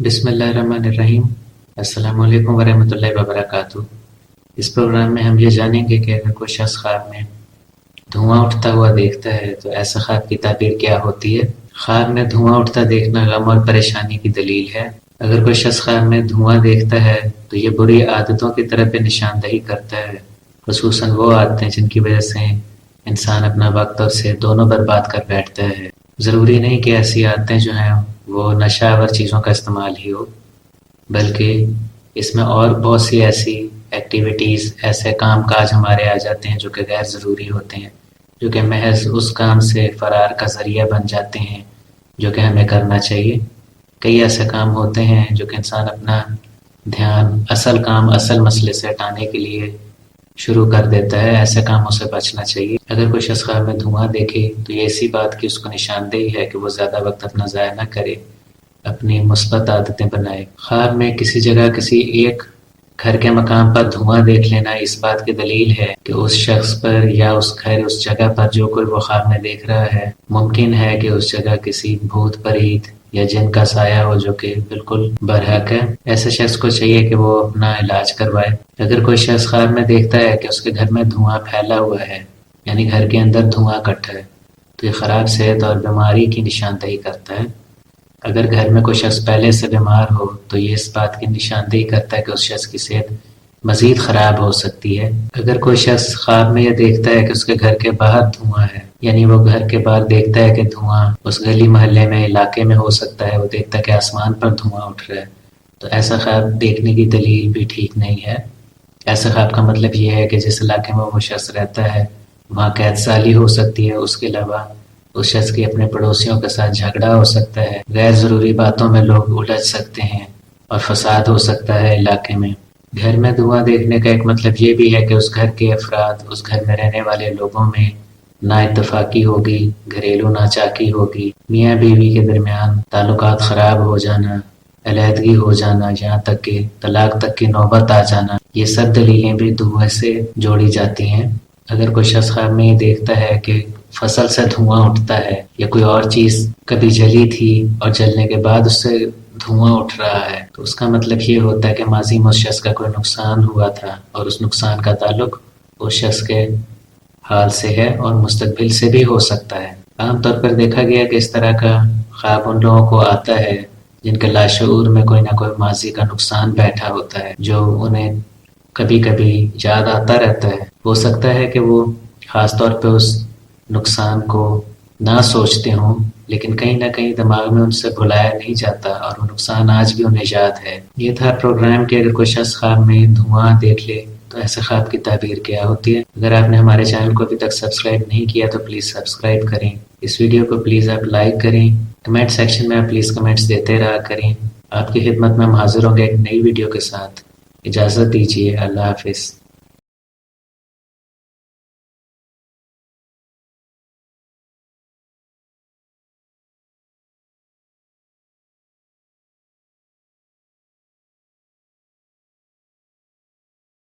بسم اللہ الرحمن الرحیم۔ السلام علیکم ورحمۃ اللہ وبرکاتہ۔ اس پروگرام میں ہم یہ جانیں گے کہ اگر کوئی شخص خواب میں دھواں اٹھتا ہوا دیکھتا ہے تو ایسے خواب کی تعبیر کیا ہوتی ہے۔ خواب میں دھواں اٹھتا دیکھنا غم اور پریشانی کی دلیل ہے۔ اگر کوئی شخص خواب میں دھواں دیکھتا ہے تو یہ بری عادتوں کی طرف نشاندہی کرتا ہے، خصوصاً وہ عادتیں جن کی وجہ سے انسان اپنا وقت اور صحت دونوں برباد کر بیٹھتا ہے۔ ضروری نہیں کہ ایسی عادتیں جو ہیں وہ نشہ آور چیزوں کا استعمال ہی ہو، بلکہ اس میں اور بہت سی ایسی ایکٹیویٹیز، ایسے کام کاج ہمارے آ جاتے ہیں جو کہ غیر ضروری ہوتے ہیں، جو کہ محض اس کام سے فرار کا ذریعہ بن جاتے ہیں جو کہ ہمیں کرنا چاہیے۔ کئی ایسے کام ہوتے ہیں جو کہ انسان اپنا دھیان اصل کام، اصل مسئلے سے ہٹانے کے لیے شروع کر دیتا ہے۔ ایسے کاموں سے بچنا چاہیے۔ اگر کوئی شخص خواب میں دھواں دیکھے تو یہ اسی بات کی اس کو نشاندہی ہے کہ وہ زیادہ وقت اپنا ضائع نہ کرے، اپنی مثبت عادتیں بنائے۔ خواب میں کسی جگہ کسی ایک گھر کے مقام پر دھواں دیکھ لینا اس بات کی دلیل ہے کہ اس شخص پر یا اس گھر، اس جگہ پر جو کوئی وہ خواب میں دیکھ رہا ہے، ممکن ہے کہ اس جگہ کسی بھوت پریت یا جن کا سایہ ہو جو کہ بالکل برحق ہے۔ ایسے شخص کو چاہیے کہ وہ اپنا علاج کروائے۔ اگر کوئی شخص خواب میں دیکھتا ہے کہ اس کے گھر میں دھواں پھیلا ہوا ہے، یعنی گھر کے اندر دھواں اکٹھا ہے، تو یہ خراب صحت اور بیماری کی نشاندہی کرتا ہے۔ اگر گھر میں کوئی شخص پہلے سے بیمار ہو تو یہ اس بات کی نشاندہی کرتا ہے کہ اس شخص کی صحت مزید خراب ہو سکتی ہے۔ اگر کوئی شخص خواب میں یہ دیکھتا ہے کہ اس کے گھر کے باہر دھواں ہے، یعنی وہ گھر کے باہر دیکھتا ہے کہ دھواں اس گلی محلے میں، علاقے میں ہو سکتا ہے، وہ دیکھتا ہے کہ آسمان پر دھواں اٹھ رہا ہے، تو ایسا خواب دیکھنے کی دلیل بھی ٹھیک نہیں ہے۔ ایسے خواب کا مطلب یہ ہے کہ جس علاقے میں وہ شخص رہتا ہے وہاں قحط سالی ہو سکتی ہے، اس کے علاوہ اس شخص کی اپنے پڑوسیوں کے ساتھ جھگڑا ہو سکتا ہے، غیر ضروری باتوں میں لوگ الجھ سکتے ہیں اور فساد ہو سکتا ہے علاقے میں۔ گھر میں دھواں دیکھنے کا ایک مطلب یہ بھی ہے کہ اس گھر کے افراد، اس گھر میں رہنے والے لوگوں میں نا اتفاقی ہوگی، گھریلو ناچاکی ہوگی، میاں بیوی کے درمیان تعلقات خراب ہو جانا، علیحدگی ہو جانا، یہاں تک کہ طلاق تک کی نوبت آ جانا، یہ سب دلیلیں بھی دھویں سے جوڑی جاتی ہیں۔ اگر کوئی شخص خواب میں یہ دیکھتا ہے کہ فصل سے دھواں اٹھتا ہے یا کوئی اور چیز کبھی جلی تھی اور جلنے کے بعد اس سے دھواں اٹھ رہا ہے، تو اس کا مطلب یہ ہوتا ہے کہ ماضی میں اس شخص کا کوئی نقصان ہوا تھا اور اس نقصان کا تعلق اس شخص کے حال سے ہے اور مستقبل سے بھی ہو سکتا ہے۔ عام طور پر دیکھا گیا کہ اس طرح کا خواب ان لوگوں کو آتا ہے جن کے لاشعور میں کوئی نہ کوئی ماضی کا نقصان بیٹھا ہوتا ہے جو انہیں کبھی کبھی یاد آتا رہتا ہے۔ ہو سکتا ہے کہ وہ خاص طور پہ اس نقصان کو نہ سوچتے ہوں، لیکن کہیں نہ کہیں دماغ میں ان سے بھلایا نہیں جاتا اور وہ نقصان آج بھی انہیں یاد ہے۔ یہ تھا پروگرام کہ اگر کوئی شخص خواب میں دھواں دیکھ لے تو ایسے خواب کی تعبیر کیا ہوتی ہے۔ اگر آپ نے ہمارے چینل کو ابھی تک سبسکرائب نہیں کیا تو پلیز سبسکرائب کریں۔ اس ویڈیو کو پلیز آپ لائک کریں، کمنٹ سیکشن میں آپ پلیز کمنٹس دیتے رہا کریں۔ آپ کی خدمت میں ہم حاضر ہوں گے ایک نئی ویڈیو کے ساتھ۔ اجازت دیجیے، اللہ حافظ۔